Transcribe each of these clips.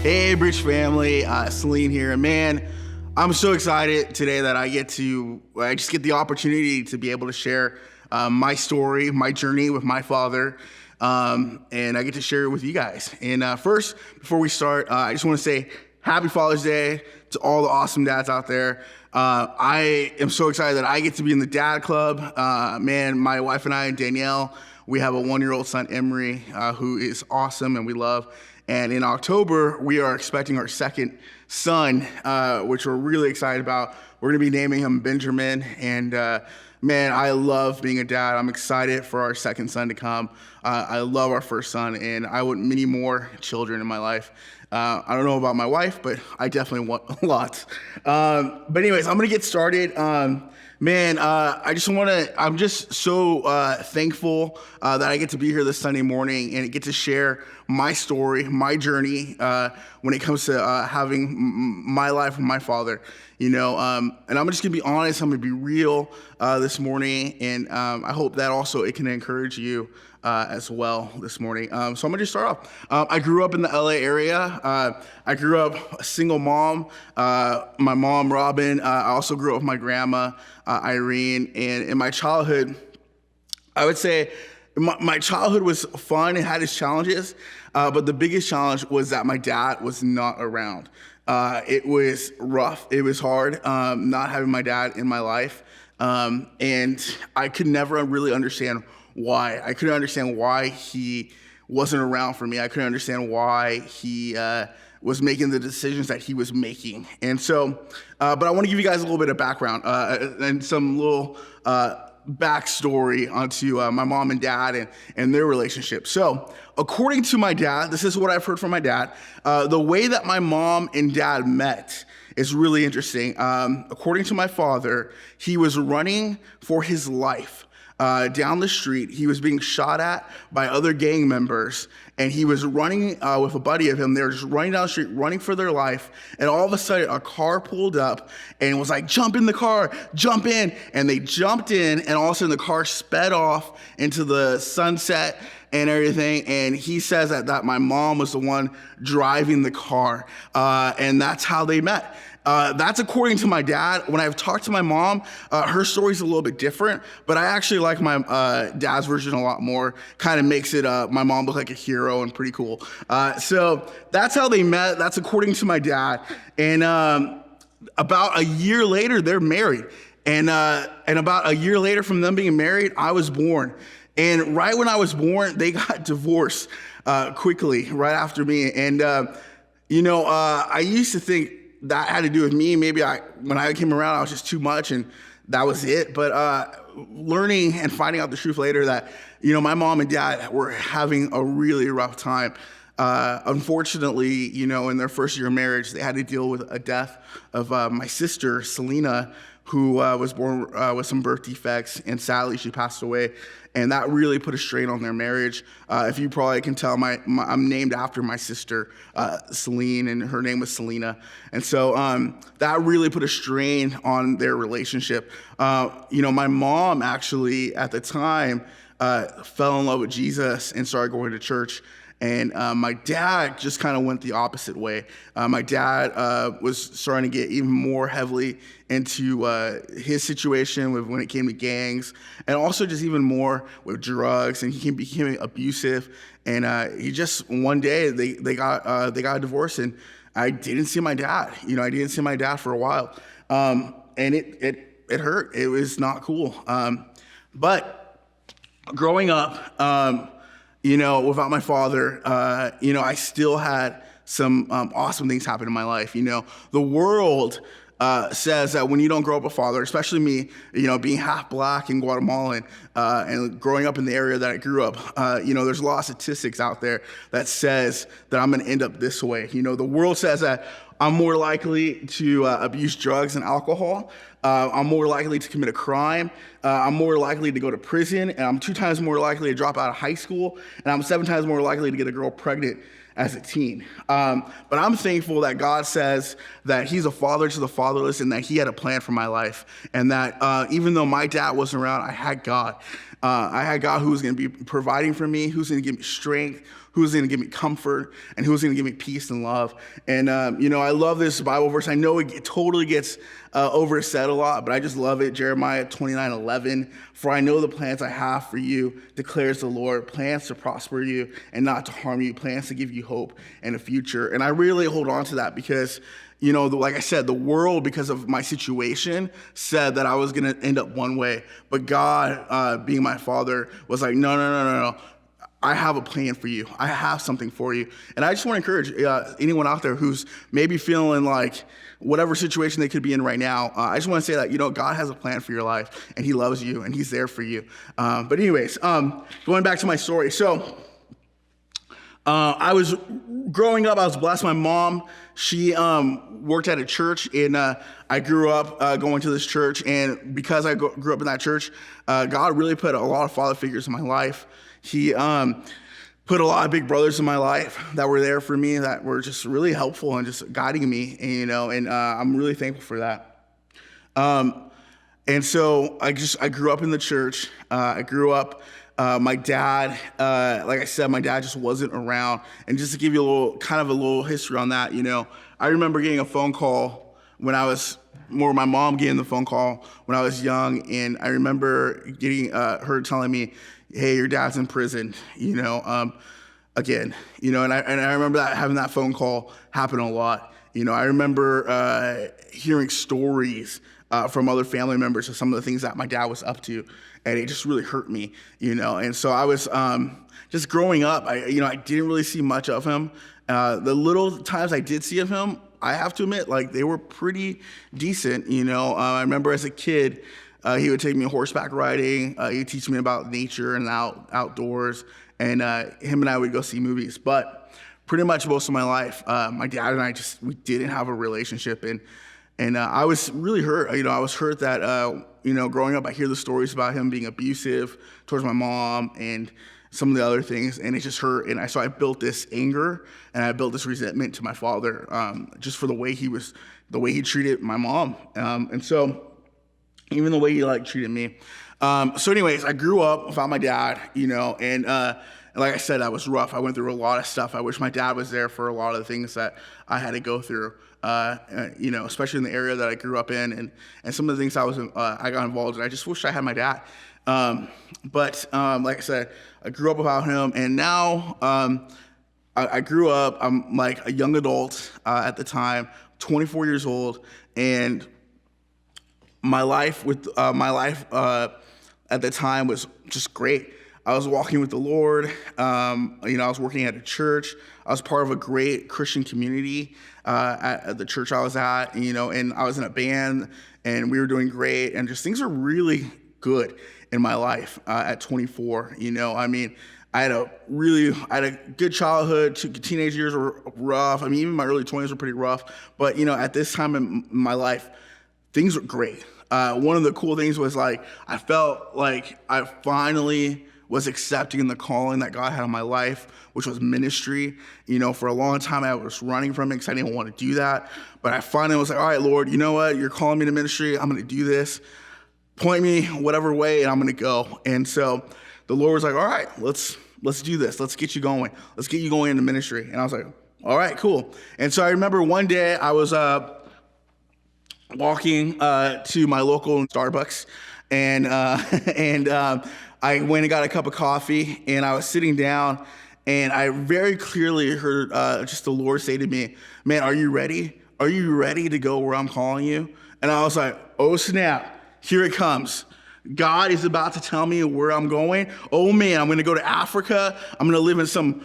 Hey, Bridge family, Celine here, and man, I'm so excited today that I just get the opportunity to be able to share my story, my journey with my father, and I get to share it with you guys. And first, before we start, I just want to say Happy Father's Day to all the awesome dads out there. I am so excited that I get to be in the dad club. Man, my wife and I, Danielle, we have a 1-year-old son, Emery, who is awesome and we love. And in October, we are expecting our second son, which we're really excited about. We're going to be naming him Benjamin. And man, I love being a dad. I'm excited for our second son to come. I love our first son, and I want many more children in my life. I don't know about my wife, but I definitely want lots. But anyways, I'm going to get started. Man, I'm just so thankful that I get to be here this Sunday morning and get to share my story, my journey when it comes to having my life with my father. And I'm just gonna be honest, I'm gonna be real this morning, and I hope that also it can encourage you as well this morning. So I'm gonna just start off. I grew up in the LA area. I grew up a single mom. My mom, Robin. I also grew up with my grandma, Irene. And in my childhood, I would say my childhood was fun. It had its challenges, but the biggest challenge was that my dad was not around. It was rough. It was hard not having my dad in my life, and I could never really understand why. I couldn't understand why he wasn't around for me. I couldn't understand why he was making the decisions that he was making. And so, but I want to give you guys a little bit of background and some little backstory onto my mom and dad and their relationship. So according to my dad, this is what I've heard from my dad, the way that my mom and dad met is really interesting. According to my father, he was running for his life. Down the street, he was being shot at by other gang members, and he was running with a buddy of him. They were just running down the street, running for their life, and all of a sudden, a car pulled up and was like, "Jump in the car, jump in!" And they jumped in, and all of a sudden, the car sped off into the sunset and everything. And he says that my mom was the one driving the car, and that's how they met. That's according to my dad. When I've talked to my mom, her story's a little bit different, but I actually like my dad's version a lot more. Kind of makes it my mom look like a hero and pretty cool. So that's how they met. That's according to my dad. And about a year later, they're married. And about a year later from them being married, I was born. And right when I was born, they got divorced quickly, right after me. And I used to think that had to do with me. Maybe when I came around, I was just too much, and that was it. But learning and finding out the truth later that, my mom and dad were having a really rough time. Unfortunately, in their first year of marriage, they had to deal with a death of my sister, Selena, who was born with some birth defects, and sadly, she passed away. And that really put a strain on their marriage. If you probably can tell, I'm named after my sister, Celine, and her name was Selena. And so that really put a strain on their relationship. My mom actually, at the time, fell in love with Jesus and started going to church. And my dad just kind of went the opposite way. My dad was starting to get even more heavily into his situation when it came to gangs, and also just even more with drugs. And he became abusive. And he just one day they got a divorce, and I didn't see my dad. I didn't see my dad for a while, and it hurt. It was not cool. But growing up. Without my father, I still had some awesome things happen in my life. The world says that when you don't grow up with a father, especially me, being half black and Guatemalan, and growing up in the area that I grew up, there's a lot of statistics out there that says that I'm going to end up this way. The world says that I'm more likely to abuse drugs and alcohol. I'm more likely to commit a crime. I'm more likely to go to prison, and I'm 2 times more likely to drop out of high school, and I'm 7 times more likely to get a girl pregnant as a teen. But I'm thankful that God says that he's a father to the fatherless, and that he had a plan for my life, and that even though my dad wasn't around, I had God. I had God who was going to be providing for me, who's going to give me strength, who's going to give me comfort, and who's going to give me peace and love. And, I love this Bible verse. I know it totally gets oversaid a lot, but I just love it. Jeremiah 29:11, for I know the plans I have for you, declares the Lord, plans to prosper you and not to harm you, plans to give you hope and a future. And I really hold on to that because, like I said, the world, because of my situation, said that I was going to end up one way. But God, being my Father, was like, no. I have a plan for you. I have something for you. And I just want to encourage anyone out there who's maybe feeling like whatever situation they could be in right now. I just want to say that, God has a plan for your life, and he loves you, and he's there for you. But anyways, going back to my story. So I was growing up, I was blessed. My mom, she worked at a church, and I grew up going to this church. And because I grew up in that church, God really put a lot of father figures in my life. He put a lot of big brothers in my life that were there for me, that were just really helpful and just guiding me, and I'm really thankful for that. And so I grew up in the church. I grew up, my dad, like I said, my dad just wasn't around. And just to give you a little history on that, I remember getting a phone call when I was my mom getting the phone call when I was young, and I remember getting her telling me, hey, your dad's in prison, again, and I remember having that phone call happen a lot. I remember hearing stories from other family members of some of the things that my dad was up to, and it just really hurt me, and so I was just growing up, I didn't really see much of him. The little times I did see of him, I have to admit, they were pretty decent, I remember as a kid, he would take me horseback riding. He would teach me about nature and outdoors. And him and I would go see movies. But pretty much most of my life, my dad and I we didn't have a relationship. And I was really hurt. I was hurt that, growing up, I hear the stories about him being abusive towards my mom and some of the other things. And it just hurt. And so I built this anger and I built this resentment to my father, just for the way he treated my mom. And so even the way he treated me. So anyways, I grew up without my dad, and like I said, that was rough. I went through a lot of stuff. I wish my dad was there for a lot of the things that I had to go through, especially in the area that I grew up in, and some of the things I got involved in. I just wish I had my dad. But like I said, I grew up without him, and now I grew up. I'm like a young adult at the time, 24 years old, and my life at the time was just great. I was walking with the Lord. I was working at a church. I was part of a great Christian community at the church I was at, and I was in a band, and we were doing great, and just things were really good in my life at 24. I had a good childhood. Teenage years were rough. Even my early 20s were pretty rough. But, at this time in my life, things were great. One of the cool things was I felt like I finally was accepting the calling that God had on my life, which was ministry. For a long time I was running from it because I didn't want to do that. But I finally was like, all right, Lord, you know what? You're calling me to ministry. I'm going to do this. Point me whatever way, and I'm going to go. And so the Lord was like, all right, let's do this. Let's get you going. Let's get you going into ministry. And I was like, all right, cool. And so I remember one day I was walking to my local Starbucks, and I went and got a cup of coffee, and I was sitting down, and I very clearly heard just the Lord say to me, man, are you ready? Are you ready to go where I'm calling you? And I was like, oh snap, here it comes. God is about to tell me where I'm going. Oh man, I'm going to go to Africa. I'm going to live in some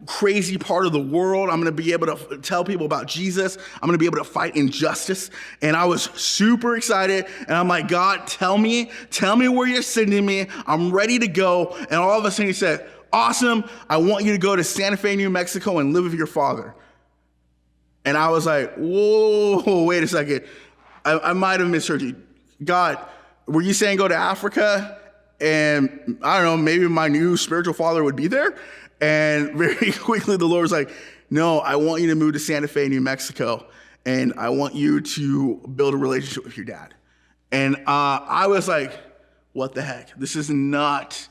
crazy part of the world. I'm going to be able to tell people about Jesus. I'm going to be able to fight injustice. And I was super excited. And I'm like, God, tell me where you're sending me. I'm ready to go. And all of a sudden he said, awesome. I want you to go to Santa Fe, New Mexico and live with your father. And I was like, whoa, wait a second. I might have misheard you. God, were you saying go to Africa? And I don't know, maybe my new spiritual father would be there? And very quickly, the Lord was like, no, I want you to move to Santa Fe, New Mexico, and I want you to build a relationship with your dad. And I was like, what the heck? This is not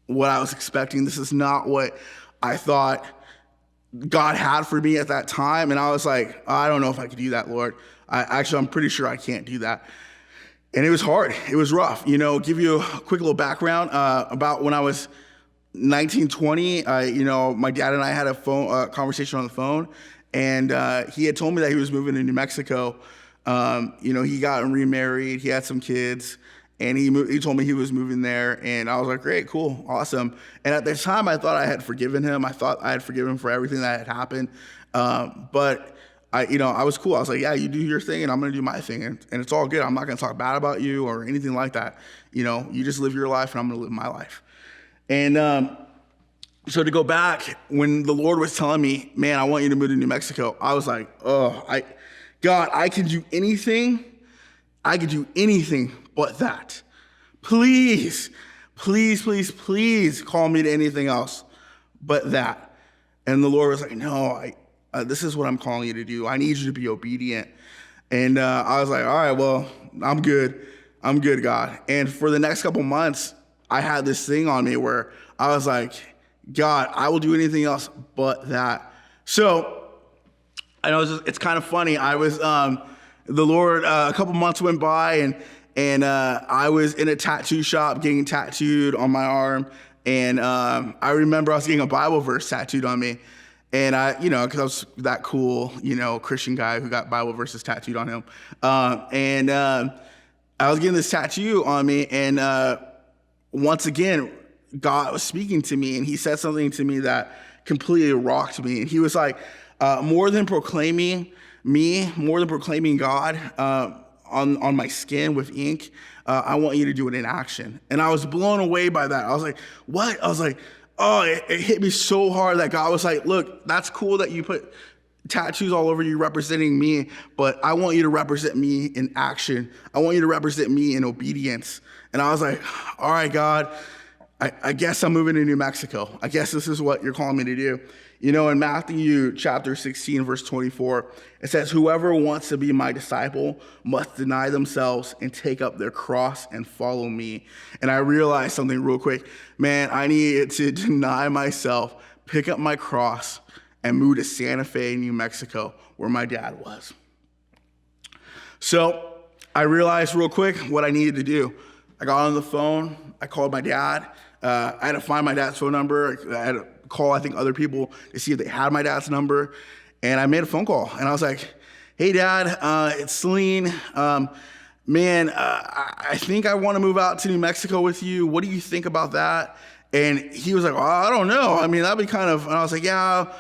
what I was expecting. This is not what I thought God had for me at that time. And I was like, I don't know if I could do that, Lord. I'm pretty sure I can't do that. And it was hard. It was rough. Give you a quick little background about when I was 19, 20. My dad and I had a conversation on the phone, and he had told me that he was moving to New Mexico. He got remarried. He had some kids, and he told me he was moving there. And I was like, great, cool, awesome. And at the time, I thought I had forgiven him. I thought I had forgiven him for everything that had happened. But I was cool. I was like, yeah, you do your thing and I'm going to do my thing. And it's all good. I'm not going to talk bad about you or anything like that. You just live your life and I'm going to live my life. And so to go back, when the Lord was telling me, man, I want you to move to New Mexico, I was like, God, I can do anything. I could do anything but that. Please, please, please, please call me to anything else but that. And the Lord was like, no, this is what I'm calling you to do. I need you to be obedient. And I was like, all right, well, I'm good. I'm good, God. And for the next couple months, I had this thing on me where I was like, God, I will do anything else but that. So I know it's kind of funny. I was, the Lord, a couple months went by and I was in a tattoo shop getting tattooed on my arm. And I remember I was getting a Bible verse tattooed on me. And because I was that cool, Christian guy who got Bible verses tattooed on him. I was getting this tattoo on me, and once again, God was speaking to me, and he said something to me that completely rocked me. And he was like, more than proclaiming God on my skin with ink, I want you to do it in action. And I was blown away by that. I was like, what? I was like, oh, it hit me so hard that God was like, look, that's cool that you put tattoos all over you representing me, but I want you to represent me in action. I want you to represent me in obedience. And I was like, all right, God, I guess I'm moving to New Mexico. I guess this is what you're calling me to do. In Matthew chapter 16, verse 24, it says, whoever wants to be my disciple must deny themselves and take up their cross and follow me. And I realized something real quick. Man, I needed to deny myself, pick up my cross, and move to Santa Fe, New Mexico, where my dad was. So I realized real quick what I needed to do. I got on the phone. I called my dad. I had to find my dad's phone number. I had to call, I think, other people to see if they had my dad's number. And I made a phone call. And I was like, hey, Dad, it's Celine. Man, I think I want to move out to New Mexico with you. What do you think about that? And he was like, well, I don't know. I mean, that'd be kind of, and I was like, yeah,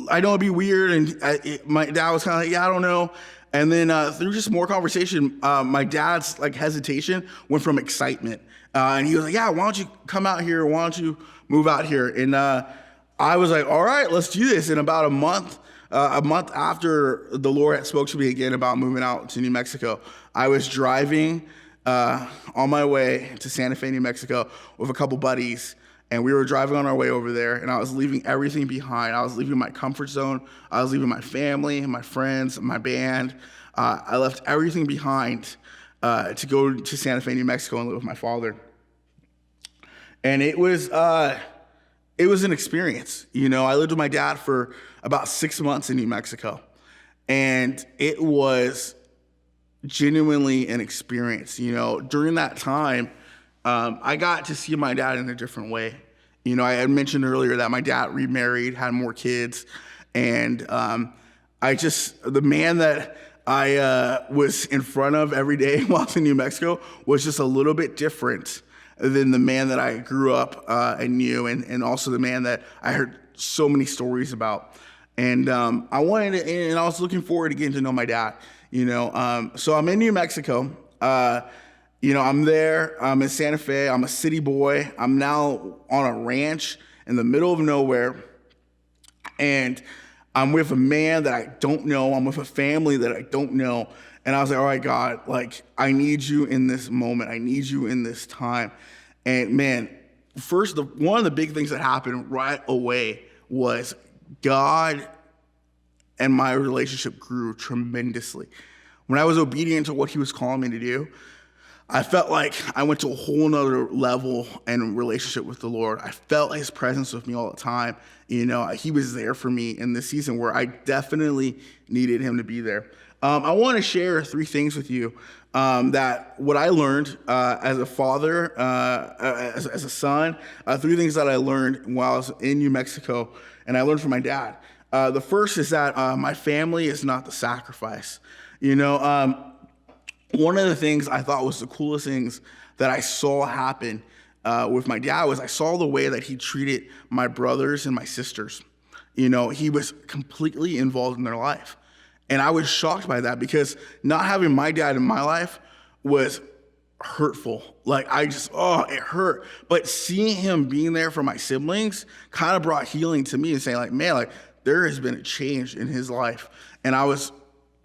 I know it'd be weird. And my dad was kind of like, yeah, I don't know. And then through just more conversation, my dad's hesitation went from excitement. And he was like, yeah, why don't you come out here? Why don't you move out here? And I was like, all right, let's do this. And about a month after the Lord had spoke to me again about moving out to New Mexico, I was driving on my way to Santa Fe, New Mexico with a couple buddies. And we were driving on our way over there, and I was leaving everything behind. I was leaving my comfort zone. I was leaving my family, my friends, my band. I left everything behind to go to Santa Fe, New Mexico, and live with my father. And it was an experience. I lived with my dad for about 6 months in New Mexico, and it was genuinely an experience. During that time, I got to see my dad in a different way. I had mentioned earlier that my dad remarried, had more kids, and the man that I was in front of every day while I was in New Mexico was just a little bit different than the man that I grew up and knew, and also the man that I heard so many stories about. And I was looking forward to getting to know my dad. So I'm in New Mexico. I'm there. I'm in Santa Fe. I'm a city boy. I'm now on a ranch in the middle of nowhere, and I'm with a man that I don't know. I'm with a family that I don't know. And I was like, all right, God, I need you in this moment. I need you in this time. And man, one of the big things that happened right away was God and my relationship grew tremendously. When I was obedient to what he was calling me to do, I felt like I went to a whole nother level in relationship with the Lord. I felt his presence with me all the time. He was there for me in this season where I definitely needed him to be there. I want to share 3 things with you that what I learned as a father, as a son, 3 things that I learned while I was in New Mexico, and I learned from my dad. The first is that my family is not the sacrifice. One of the things I thought was the coolest things that I saw happen with my dad was I saw the way that he treated my brothers and my sisters. He was completely involved in their life. And I was shocked by that because not having my dad in my life was hurtful. Like it hurt. But seeing him being there for my siblings kind of brought healing to me and saying like, man, like there has been a change in his life. And I was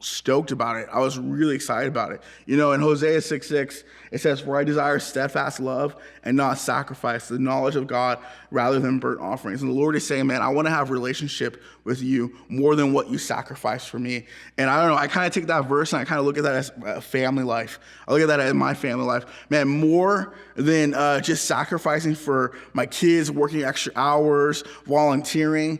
stoked about it. I was really excited about it. In Hosea 6:6, it says, "For I desire steadfast love and not sacrifice, the knowledge of God rather than burnt offerings." And the Lord is saying, man, I want to have a relationship with you more than what you sacrifice for me. And I don't know, I kind of take that verse and I kind of look at that as a family life. I look at that as my family life. Man, more than just sacrificing for my kids, working extra hours, volunteering.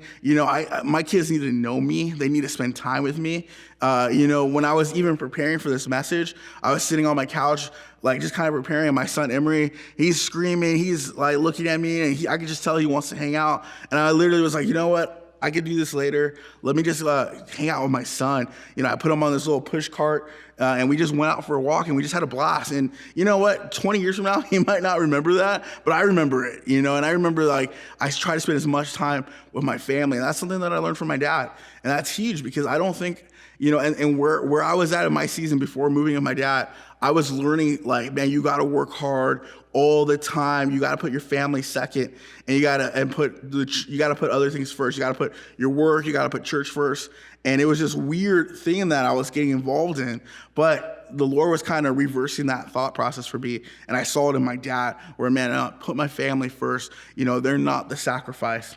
My kids need to know me. They need to spend time with me. When I was even preparing for this message, I was sitting on my couch, like just kind of preparing. And my son Emery, he's screaming, he's like looking at me, and I could just tell he wants to hang out. And I literally was like, you know what? I could do this later. Let me just hang out with my son. I put him on this little push cart, and we just went out for a walk, and we just had a blast. And you know what? 20 years from now, he might not remember that, but I remember it. And I remember I try to spend as much time with my family, and that's something that I learned from my dad, and that's huge because I don't think. And where I was at in my season before moving with my dad, I was learning like, man, you got to work hard all the time. You got to put your family second, and you got to put other things first. You got to put your work, you got to put church first. And it was this weird thing that I was getting involved in, but the Lord was kind of reversing that thought process for me. And I saw it in my dad where, man, I put my family first. They're not the sacrifice.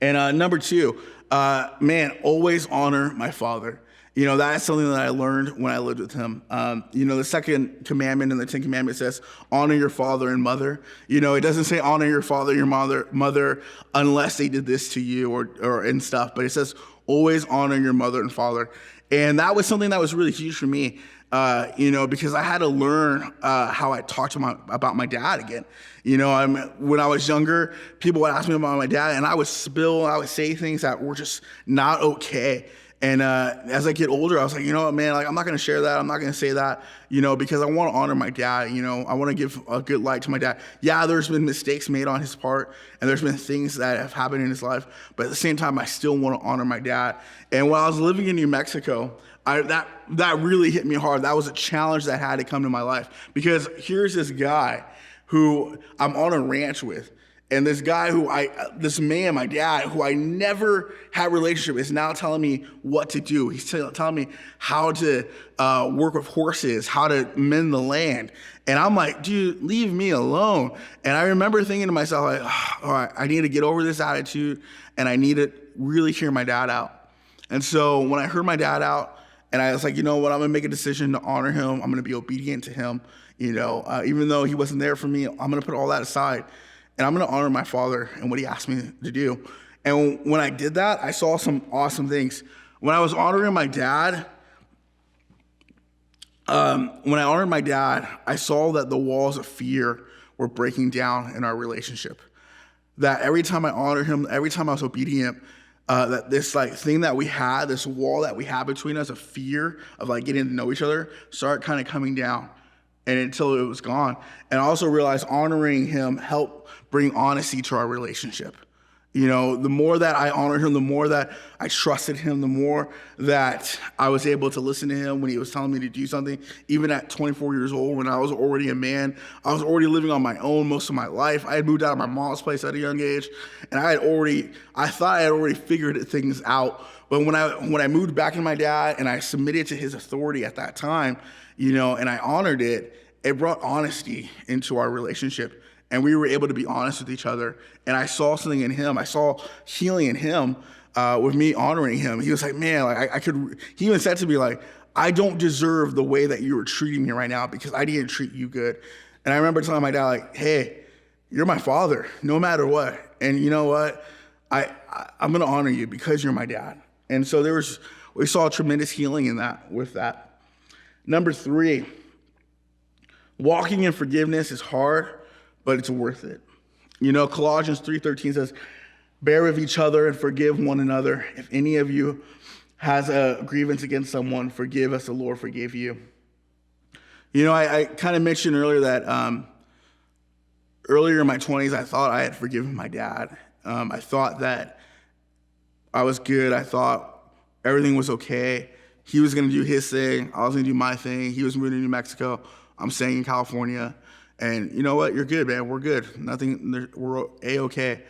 And number 2, always honor my father. That is something that I learned when I lived with him. The second commandment in the 10 Commandments says, honor your father and mother. It doesn't say honor your father, your mother, unless they did this to you or and stuff. But it says always honor your mother and father. And that was something that was really huge for me, because I had to learn how I talked about my dad again. When I was younger, people would ask me about my dad, and I would say things that were just not okay. And as I get older, I was like, you know what, man, like I'm not going to share that. I'm not going to say that, because I want to honor my dad. I want to give a good light to my dad. Yeah, there's been mistakes made on his part, and there's been things that have happened in his life. But at the same time, I still want to honor my dad. And while I was living in New Mexico, that really hit me hard. That was a challenge that had to come to my life, because here's this guy who I'm on a ranch with. And this guy my dad, who I never had a relationship with, is now telling me what to do. He's telling me how to work with horses, how to mend the land. And I'm like, dude, leave me alone. And I remember thinking to myself, like, all right, I need to get over this attitude, and I need to really hear my dad out. And so when I heard my dad out, and I was like, you know what, I'm going to make a decision to honor him. I'm going to be obedient to him. Even though he wasn't there for me, I'm going to put all that aside. And I'm going to honor my father and what he asked me to do. And when I did that, I saw some awesome things. When I was honoring my dad, I saw that the walls of fear were breaking down in our relationship. That every time I honored him, every time I was obedient, that this thing that we had, this wall that we had between us of fear of getting to know each other, started kind of coming down. And until it was gone. And I also realized honoring him helped bring honesty to our relationship. The more that I honored him, the more that I trusted him, the more that I was able to listen to him when he was telling me to do something. Even at 24 years old, when I was already a man, I was already living on my own most of my life. I had moved out of my mom's place at a young age, and I thought I had already figured things out. But when I moved back to my dad and I submitted to his authority at that time, and I honored it, it brought honesty into our relationship. And we were able to be honest with each other. And I saw something in him. I saw healing in him with me honoring him. He was like, man, he even said to me, I don't deserve the way that you were treating me right now because I didn't treat you good. And I remember telling my dad, like, hey, you're my father, no matter what. And you know what? I'm going to honor you because you're my dad. And so we saw tremendous healing in that, with that. Number 3, walking in forgiveness is hard, but it's worth it. You know, Colossians 3:13 says, bear with each other and forgive one another. If any of you has a grievance against someone, forgive as the Lord forgave you. You know, I kind of mentioned earlier that earlier in my 20s, I thought I had forgiven my dad. I thought that I was good. I thought everything was okay. He was going to do his thing. I was going to do my thing. He was moving to New Mexico. I'm staying in California. And you know what? You're good, man. We're good. We're A-okay.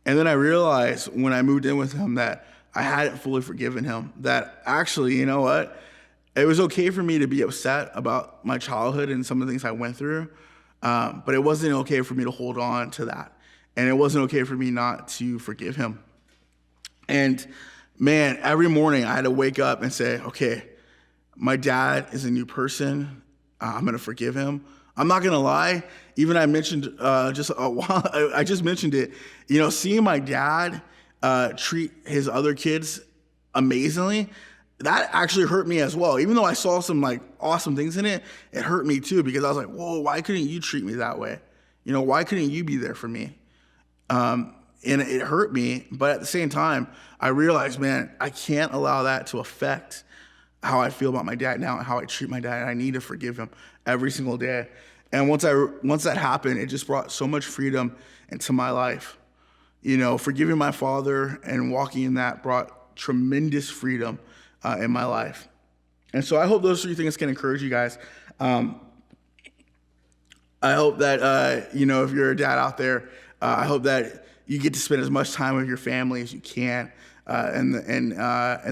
And then I realized when I moved in with him that I hadn't fully forgiven him. That actually, you know what? It was okay for me to be upset about my childhood and some of the things I went through. But it wasn't okay for me to hold on to that. And it wasn't okay for me not to forgive him. And man, every morning I had to wake up and say, okay, my dad is a new person. I'm going to forgive him. I'm not going to lie. Even I mentioned just a while, I just mentioned it, you know, seeing my dad treat his other kids amazingly, that actually hurt me as well. Even though I saw some like awesome things in it, it hurt me too, because I was like, whoa, why couldn't you treat me that way? You know, why couldn't you be there for me? And it hurt me, but at the same time, I realized, man, I can't allow that to affect how I feel about my dad now and how I treat my dad. And I need to forgive him every single day. And once that happened, it just brought so much freedom into my life. You know, forgiving my father and walking in that brought tremendous freedom in my life. And so I hope those 3 things can encourage you guys. I hope that, you know, if you're a dad out there, I hope that you get to spend as much time with your family as you can. And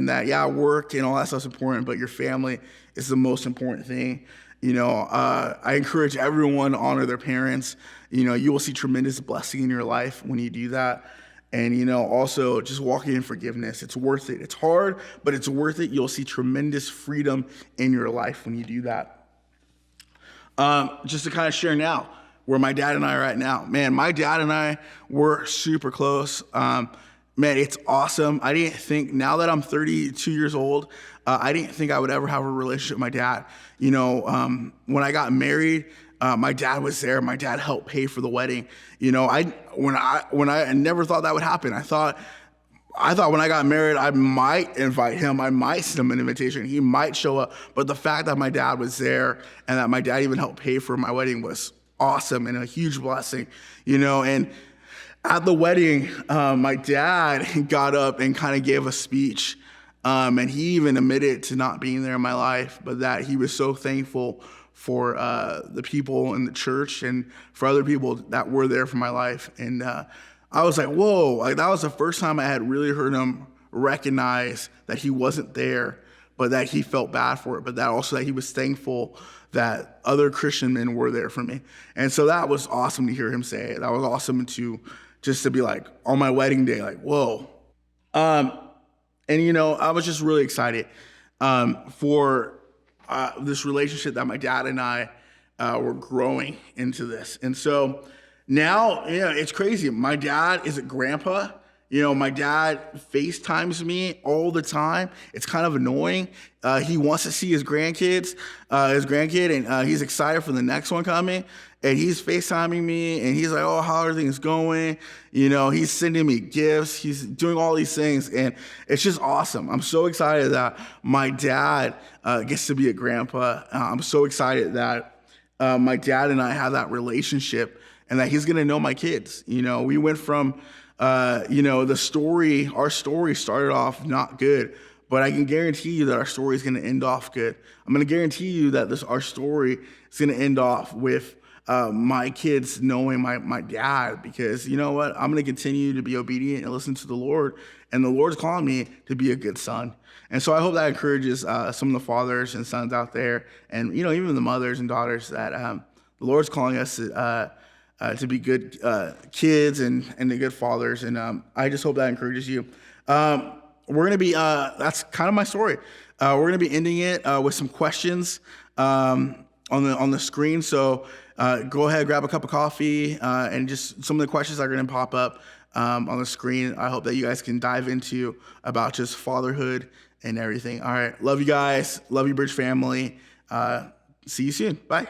that, yeah, work and all that stuff's important, but your family is the most important thing. You know, I encourage everyone to honor their parents. You know, you will see tremendous blessing in your life when you do that. And, you know, also just walking in forgiveness. It's worth it. It's hard, but it's worth it. You'll see tremendous freedom in your life when you do that. Just to kind of share now where my dad and I are at now. Man, my dad and I were super close. Man, it's awesome. I didn't think, now that I'm 32 years old, I didn't think I would ever have a relationship with my dad. You know, when I got married, my dad was there. My dad helped pay for the wedding. You know, when I never thought that would happen. I thought when I got married, I might invite him. I might send him an invitation. He might show up. But the fact that my dad was there and that my dad even helped pay for my wedding was awesome and a huge blessing, you know. And at the wedding, my dad got up and kind of gave a speech. And he even admitted to not being there in my life, but that he was so thankful for the people in the church and for other people that were there for my life. And I was like, whoa, like that was the first time I had really heard him recognize that he wasn't there, but that he felt bad for it, but that also that he was thankful that other Christian men were there for me. And so that was awesome to hear him say it. That was awesome to just to be like on my wedding day, like, whoa. And, you know, I was just really excited for this relationship that my dad and I were growing into this. And so now, yeah, it's crazy. My dad is a grandpa. You know, my dad FaceTimes me all the time. It's kind of annoying. He wants to see his grandkid, and he's excited for the next one coming. And he's FaceTiming me, and he's like, oh, how are things going? You know, he's sending me gifts. He's doing all these things, and it's just awesome. I'm so excited that my dad gets to be a grandpa. I'm so excited that my dad and I have that relationship and that he's going to know my kids. You know, we went from, you know, our story started off not good, but I can guarantee you that our story is going to end off good. I'm going to guarantee you that our story is going to end off with my kids knowing my dad, because you know what? I'm going to continue to be obedient and listen to the Lord, and the Lord's calling me to be a good son. And so I hope that encourages some of the fathers and sons out there, and you know, even the mothers and daughters, that the Lord's calling us to be good kids and the good fathers. And I just hope that encourages you. We're going to be, that's kind of my story. We're going to be ending it with some questions on the screen. So go ahead, grab a cup of coffee, and just some of the questions are going to pop up on the screen. I hope that you guys can dive into about just fatherhood and everything. All right. Love you guys. Love you, Bridge family. See you soon. Bye.